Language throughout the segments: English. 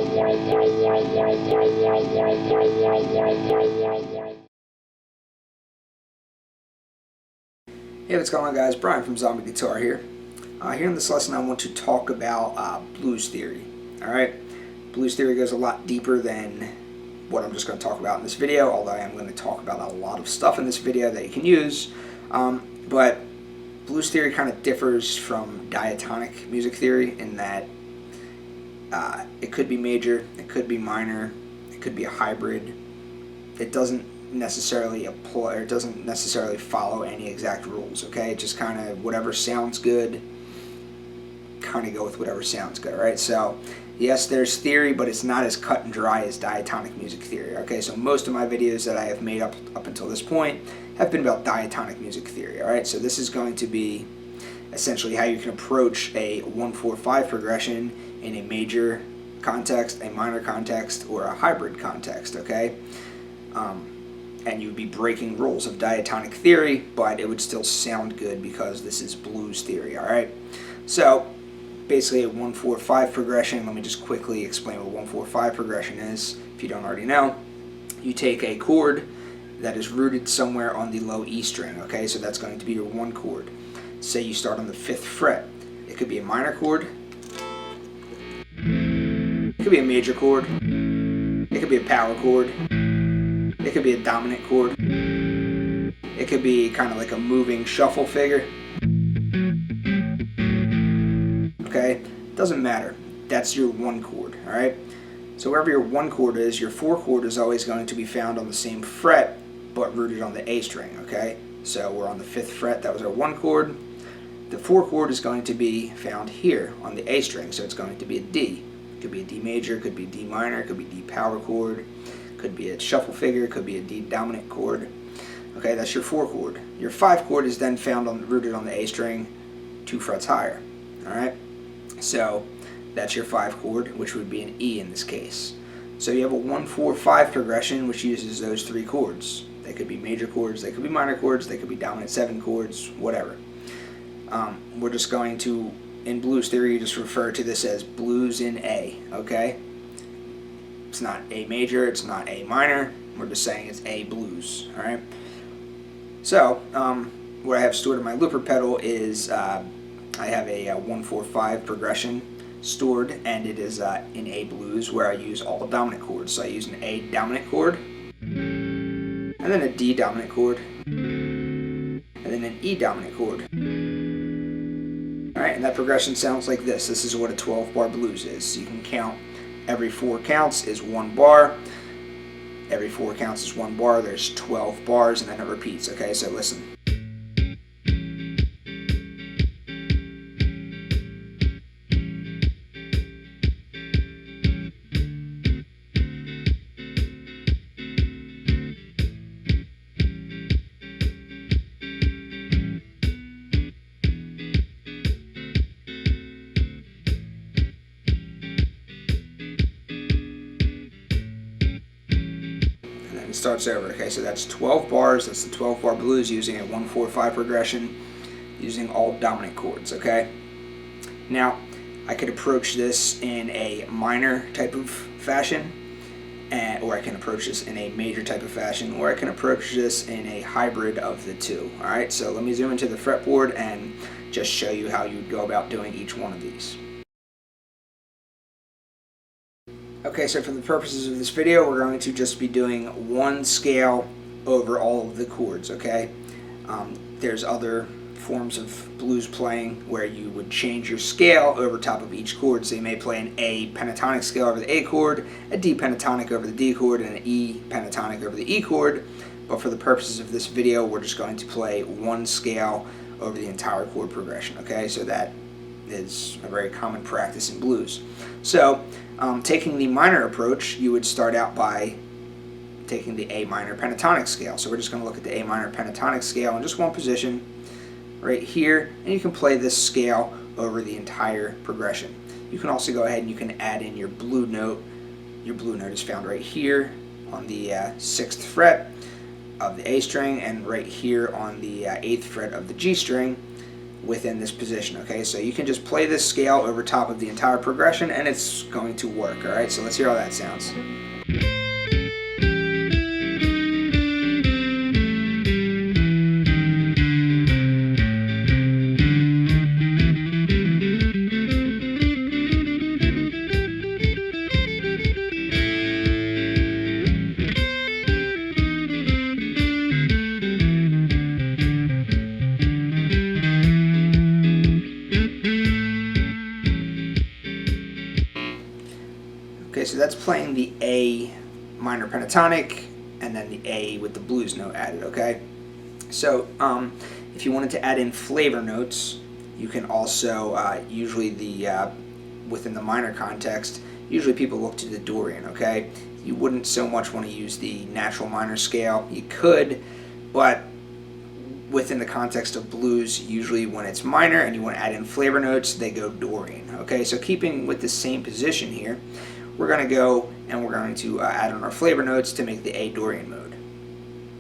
Hey, what's going on, guys? Brian from Zombie Guitar here. Here in this lesson I want to talk about blues theory. Alright? Blues theory goes a lot deeper than what I'm just going to talk about in this video, although I am going to talk about a lot of stuff in this video that you can use. But blues theory kind of differs from diatonic music theory in that it could be major, it could be minor, it could be a hybrid. It doesn't necessarily apply, or it doesn't necessarily follow any exact rules, okay? Just kind of whatever sounds good, kind of go with whatever sounds good, right? So yes, there's theory, but it's not as cut and dry as diatonic music theory, okay? So most of my videos that I have made up until this point have been about diatonic music theory, all right? So this is going to be essentially how you can approach a 1-4-5 progression in a major context, a minor context, or a hybrid context, okay? And you would be breaking rules of diatonic theory, but it would still sound good because this is blues theory, alright? So, basically a 1-4-5 progression, let me just quickly explain what 1-4-5 progression is, if you don't already know. You take a chord that is rooted somewhere on the low E string, okay? So that's going to be your 1 chord. Say you start on the 5th fret. It could be a minor chord, it could be a major chord, it could be a power chord, it could be a dominant chord. It could be kind of like a moving shuffle figure. Okay? Doesn't matter. That's your 1 chord, alright? So wherever your 1 chord is, your 4 chord is always going to be found on the same fret, but rooted on the A string, okay? So we're on the 5th fret, that was our 1 chord. The 4 chord is going to be found here on the A string, so it's going to be a D. It could be a D major, it could be a D minor, it could be D power chord. Could be a shuffle figure, could be a D dominant chord. Okay, that's your 4 chord. Your 5 chord is then found rooted on the A string 2 frets higher. Alright? So that's your 5 chord, which would be an E in this case. So you have a 1-4-5 progression which uses those 3 chords. They could be major chords, they could be minor chords, they could be dominant 7 chords, whatever. We're just going to, in blues theory, you just refer to this as blues in A, okay? It's not A major, it's not A minor, we're just saying it's A blues, alright? So, what I have stored in my looper pedal is, I have a 1-4-5 progression stored, and it is in A blues, where I use all dominant chords. So I use an A dominant chord, and then a D dominant chord, and then an E dominant chord. Alright, and that progression sounds like this. This is what a 12-bar blues is. You can count. Every 4 counts is 1 bar. Every 4 counts is 1 bar. There's 12 bars, and then it repeats. Okay, so listen. It starts over. Okay, so that's 12 bars. That's the 12-bar blues using a 1-4-5 progression, using all dominant chords. Okay. Now, I could approach this in a minor type of fashion, or I can approach this in a major type of fashion, or I can approach this in a hybrid of the two. All right. So let me zoom into the fretboard and just show you how you would go about doing each one of these. Okay, so for the purposes of this video, we're going to just be doing 1 scale over all of the chords, okay? There's other forms of blues playing where you would change your scale over top of each chord. So you may play an A pentatonic scale over the A chord, a D pentatonic over the D chord, and an E pentatonic over the E chord. But for the purposes of this video, we're just going to play 1 scale over the entire chord progression, okay? So that is a very common practice in blues. So, taking the minor approach, you would start out by taking the A minor pentatonic scale. So we're just going to look at the A minor pentatonic scale in just one position right here, and you can play this scale over the entire progression. You can also go ahead and you can add in your blue note. Your blue note is found right here on the 6th fret of the A string, and right here on the 8th fret of the G string. within this position. Okay, so you can just play this scale over top of the entire progression and it's going to work. All right, so let's hear how that sounds. Okay, so that's playing the A minor pentatonic and then the A with the blues note added, okay? So if you wanted to add in flavor notes, you can also, usually within the minor context, usually people look to the Dorian, okay? You wouldn't so much want to use the natural minor scale. You could, but within the context of blues, usually when it's minor and you want to add in flavor notes, they go Dorian, okay? So keeping with the same position here, we're going to go and we're going to add on our flavor notes to make the A Dorian mode.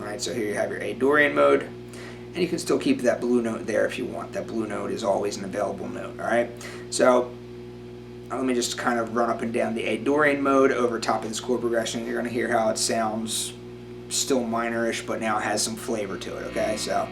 Alright, so here you have your A Dorian mode, and you can still keep that blue note there if you want. That blue note is always an available note, alright? So let me just kind of run up and down the A Dorian mode over top of this chord progression. You're going to hear how it sounds still minorish, but now it has some flavor to it, okay? So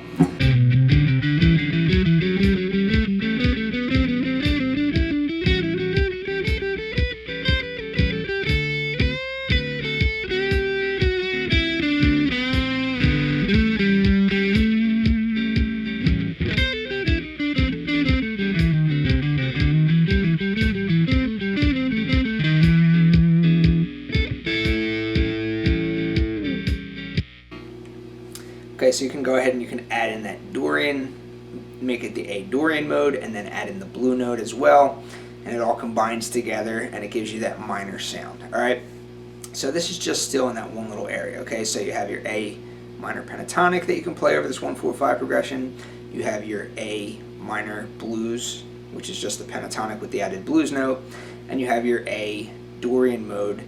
okay, so you can go ahead and you can add in that Dorian, make it the A Dorian mode, and then add in the blue note as well, and it all combines together and it gives you that minor sound. Alright, so this is just still in that one little area, okay? So you have your A minor pentatonic that you can play over this 1-4-5 progression, you have your A minor blues, which is just the pentatonic with the added blues note, and you have your A Dorian mode,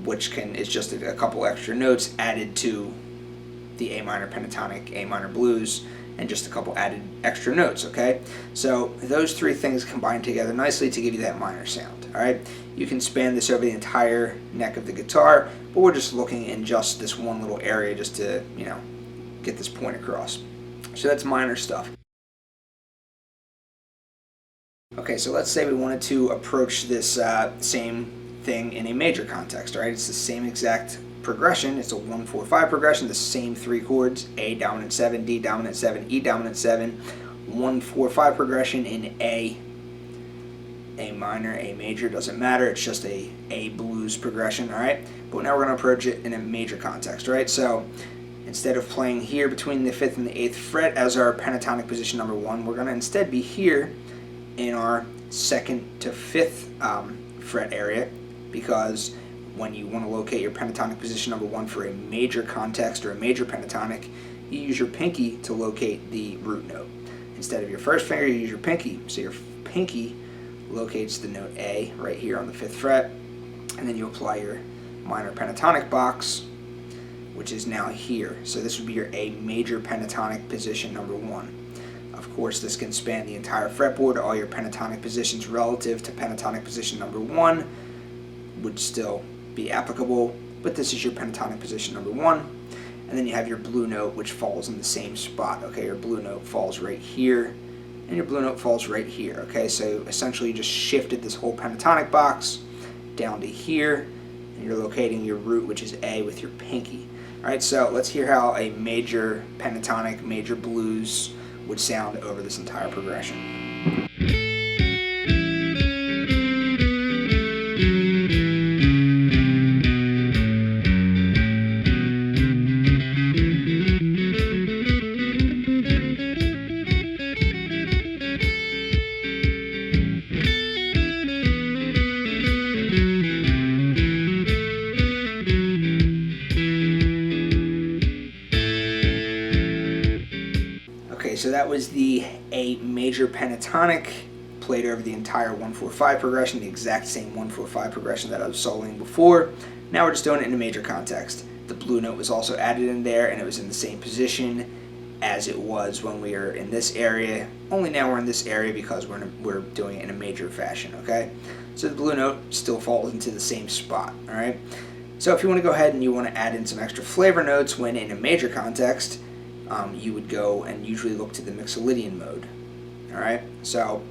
which is just a couple extra notes added to the A minor pentatonic, A minor blues, and just a couple added extra notes, okay? So those three things combine together nicely to give you that minor sound, all right? You can span this over the entire neck of the guitar, but we're just looking in just this one little area just to, you know, get this point across. So that's minor stuff. Okay, so let's say we wanted to approach this same thing in a major context, all right? It's the same exact progression. It's a 1-4-5 progression, the same three chords, A dominant 7, D dominant 7, E dominant 7, 1-4-5 progression in A minor, A major, doesn't matter, it's just a blues progression, alright? But now we're going to approach it in a major context, right? So instead of playing here between the 5th and the 8th fret as our pentatonic position number 1, we're going to instead be here in our 2nd to 5th fret area, because when you want to locate your pentatonic position number 1 for a major context or a major pentatonic, you use your pinky to locate the root note. Instead of your first finger, you use your pinky. So your pinky locates the note A right here on the 5th fret, and then you apply your minor pentatonic box, which is now here. So this would be your A major pentatonic position number 1. Of course, this can span the entire fretboard. All your pentatonic positions relative to pentatonic position number 1 would still be applicable, but this is your pentatonic position number 1, and then you have your blue note, which falls in the same spot. Okay, your blue note falls right here, and your blue note falls right here. Okay, so essentially you just shifted this whole pentatonic box down to here, and you're locating your root, which is A, with your pinky. All right, so let's hear how a major pentatonic, major blues would sound over this entire progression. So that was the A major pentatonic played over the entire 1-4-5 progression, the exact same 1-4-5 progression that I was soloing before. Now we're just doing it in a major context. The blue note was also added in there, and it was in the same position as it was when we were in this area. Only now we're in this area because we're doing it in a major fashion, okay? So the blue note still falls into the same spot, all right? So if you want to go ahead and you want to add in some extra flavor notes when in a major context, you would go and usually look to the Mixolydian mode, all right? So,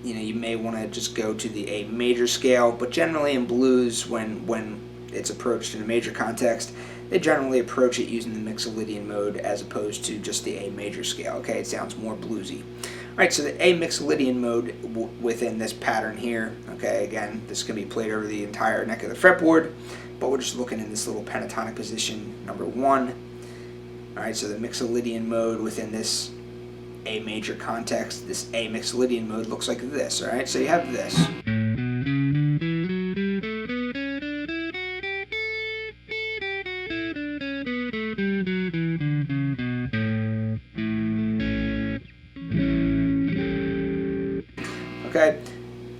you know, you may want to just go to the A major scale, but generally in blues, when it's approached in a major context, they generally approach it using the Mixolydian mode as opposed to just the A major scale, okay? It sounds more bluesy. All right, so the A Mixolydian mode within this pattern here, okay, again, this can be played over the entire neck of the fretboard, but we're just looking in this little pentatonic position, number 1. All right, so the Mixolydian mode within this A major context, this A Mixolydian mode looks like this, all right? So you have this. Okay,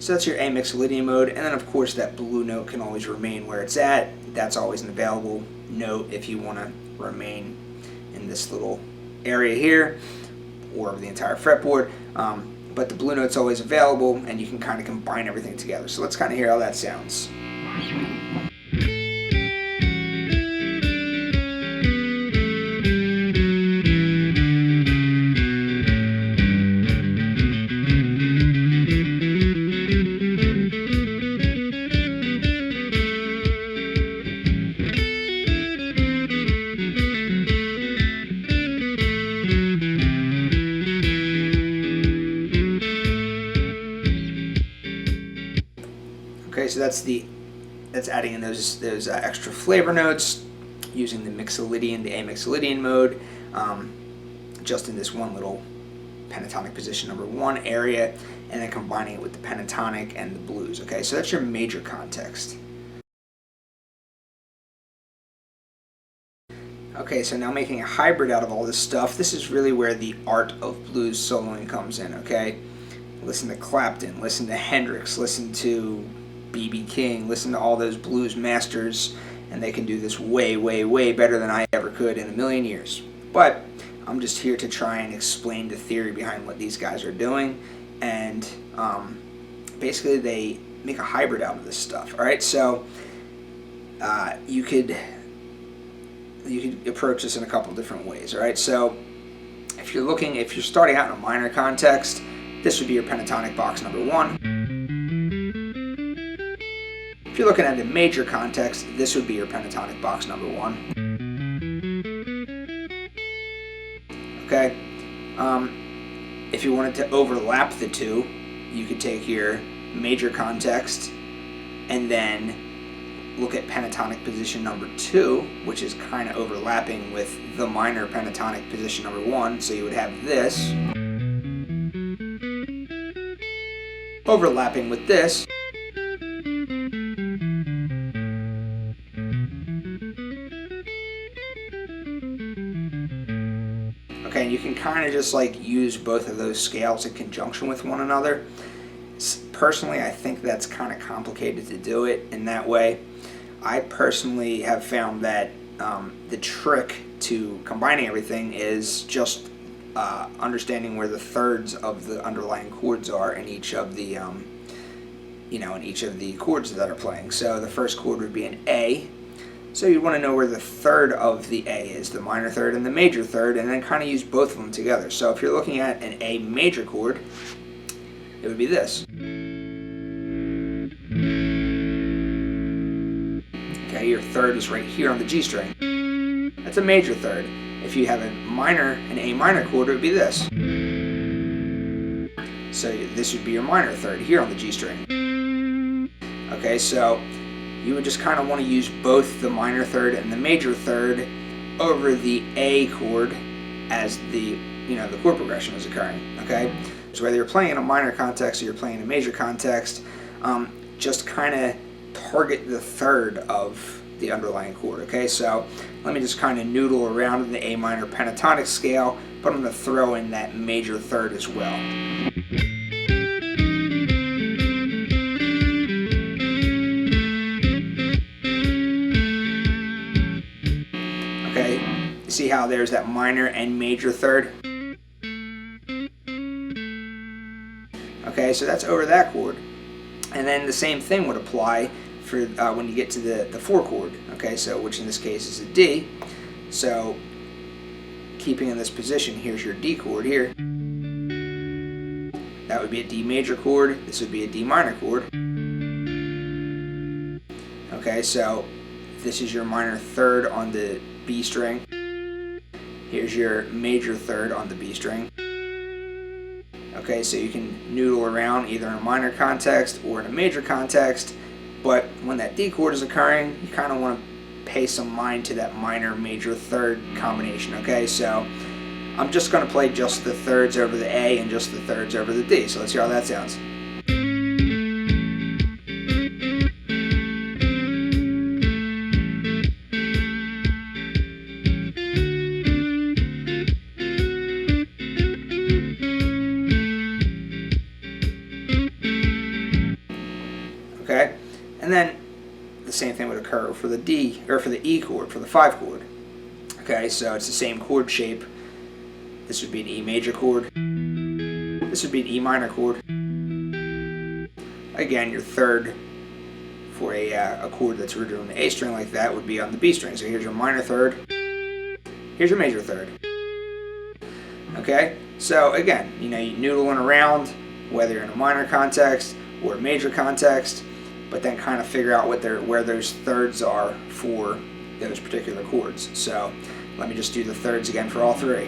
so that's your A Mixolydian mode, and then of course that blue note can always remain where it's at. That's always an available note if you want to remain in this little area here or over the entire fretboard. But the blue note's always available, and you can kind of combine everything together. So let's kind of hear how that sounds. Okay, so that's adding in those extra flavor notes using the Mixolydian, the A Mixolydian mode, just in this one little pentatonic position number 1 area, and then combining it with the pentatonic and the blues. Okay, so that's your major context. Okay, so now making a hybrid out of all this stuff, this is really where the art of blues soloing comes in, okay? Listen to Clapton, listen to Hendrix, listen to B.B. King, listen to all those blues masters, and they can do this way, way, way better than I ever could in a million years. But I'm just here to try and explain the theory behind what these guys are doing, and basically they make a hybrid out of this stuff. All right, so you could approach this in a couple different ways. All right, so if you're starting out in a minor context, this would be your pentatonic box number 1. If you're looking at a major context, this would be your pentatonic box number 1. Okay. If you wanted to overlap the two, you could take your major context and then look at pentatonic position number 2, which is kind of overlapping with the minor pentatonic position number 1. So you would have this overlapping with this. Okay, and you can kind of just like use both of those scales in conjunction with one another. Personally, I think that's kind of complicated to do it in that way. I personally have found that the trick to combining everything is just understanding where the thirds of the underlying chords are in each of the in each of the chords that are playing. So the first chord would be an A. So you want to know where the third of the A is, the minor third and the major third, and then kind of use both of them together. So if you're looking at an A major chord, it would be this. Okay, your third is right here on the G string. That's a major third. If you have an A minor chord, it would be this. So this would be your minor third here on the G string. Okay, so you would just kind of want to use both the minor third and the major third over the A chord as the chord progression is occurring. Okay, so whether you're playing in a minor context or you're playing in a major context, just kind of target the third of the underlying chord. Okay, so let me just kind of noodle around in the A minor pentatonic scale, but I'm going to throw in that major third as well. See see how there's that minor and major third? Okay, so that's over that chord. And then the same thing would apply for when you get to the 4 chord, okay, so which in this case is a D. So keeping in this position, here's your D chord here. That would be a D major chord. This would be a D minor chord. Okay, so this is your minor third on the B string. Here's your major third on the B string. Okay, so you can noodle around either in a minor context or in a major context, but when that D chord is occurring, you kind of want to pay some mind to that minor major third combination. Okay, so I'm just going to play just the thirds over the A and just the thirds over the D. So let's hear how that sounds. Okay, and then the same thing would occur for the D, or for the E chord, for the 5 chord. Okay, so it's the same chord shape. This would be an E major chord. This would be an E minor chord. Again, your third for a chord that's rooted on the A string like that would be on the B string. So here's your minor third. Here's your major third. Okay, so again, you noodling around, whether you're in a minor context or a major context, but then kind of figure out where those thirds are for those particular chords. So let me just do the thirds again for all 3.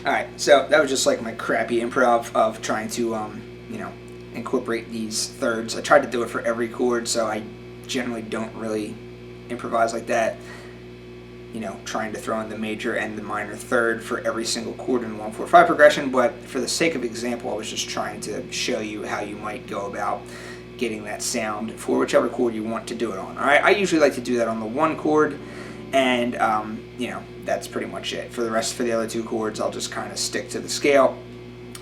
Alright, so that was just like my crappy improv of trying to, incorporate these thirds. I tried to do it for every chord, so I generally don't really improvise like that. Trying to throw in the major and the minor third for every single chord in 1-4-5 progression, but for the sake of example, I was just trying to show you how you might go about getting that sound for whichever chord you want to do it on. Alright, I usually like to do that on the 1 chord, and that's pretty much it. For the other 2 chords, I'll just kind of stick to the scale,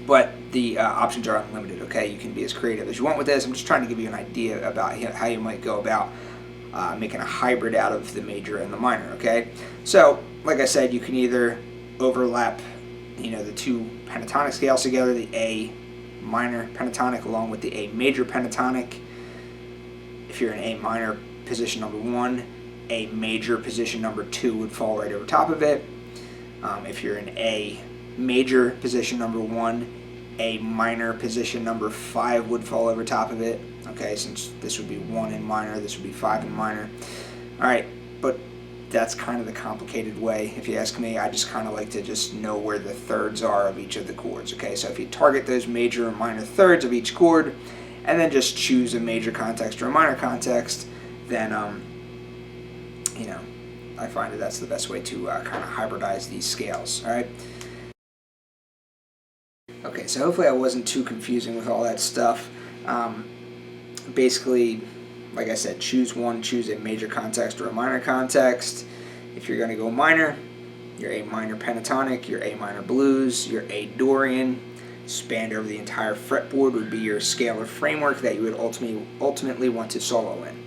but the options are unlimited. Okay, you can be as creative as you want with this. I'm just trying to give you an idea about how you might go about making a hybrid out of the major and the minor. Okay, so like I said, you can either overlap the 2 pentatonic scales together, the A minor pentatonic along with the A major pentatonic. If you're in A minor position number 1, A major position number 2 would fall right over top of it. If you're in A major position number 1, A minor position number 5 would fall over top of it. Okay, since this would be 1 in minor, this would be 5 in minor. Alright, but that's kind of the complicated way, if you ask me. I just kind of like to just know where the thirds are of each of the chords. Okay, so if you target those major and minor thirds of each chord, and then just choose a major context or a minor context, then I find that that's the best way to kind of hybridize these scales. All right. Okay, so hopefully I wasn't too confusing with all that stuff. Basically, like I said, choose a major context or a minor context. If you're going to go minor, your A minor pentatonic, your A minor blues, your A Dorian, spanned over the entire fretboard would be your scalar framework that you would ultimately want to solo in.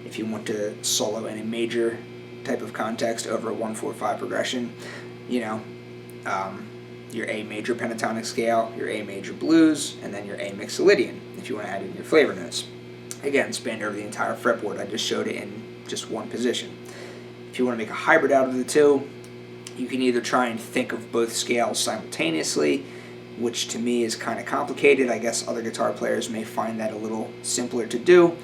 If you want to solo in a major type of context over a 1-4-5 progression. You know, your A major pentatonic scale, your A major blues, and then your A mixolydian, if you want to add in your flavor notes. Again, spanned over the entire fretboard. I just showed it in just one position. If you want to make a hybrid out of the two, you can either try and think of both scales simultaneously, which to me is kind of complicated. I guess other guitar players may find that a little simpler to do.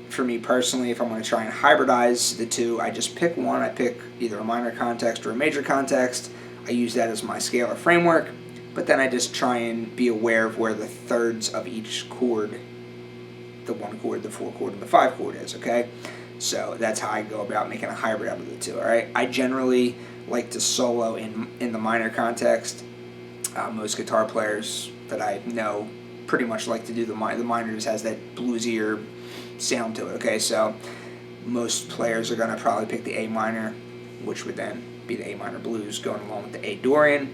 For me personally, if I'm going to try and hybridize the two, I just pick one. I pick either a minor context or a major context. I use that as my scalar framework, but then I just try and be aware of where the thirds of each chord, the 1 chord, the 4 chord, and the 5 chord is, okay? So that's how I go about making a hybrid out of the two, all right? I generally like to solo in the minor context. Most guitar players that I know pretty much like to do the minor just has that bluesier sound to it, okay? So most players are going to probably pick the A minor, which would then be the A minor blues going along with the A Dorian,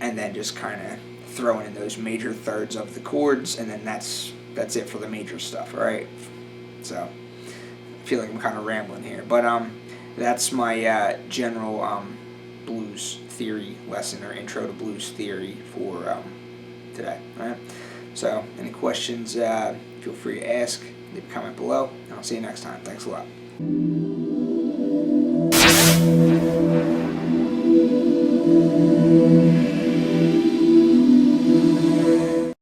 and then just kind of throwing in those major thirds of the chords, and then that's it for the major stuff, all right? So I feel like I'm kind of rambling here, but that's my general blues theory lesson, or intro to blues theory for today, all right? So any questions, feel free to ask, leave a comment below, and I'll see you next time. Thanks a lot.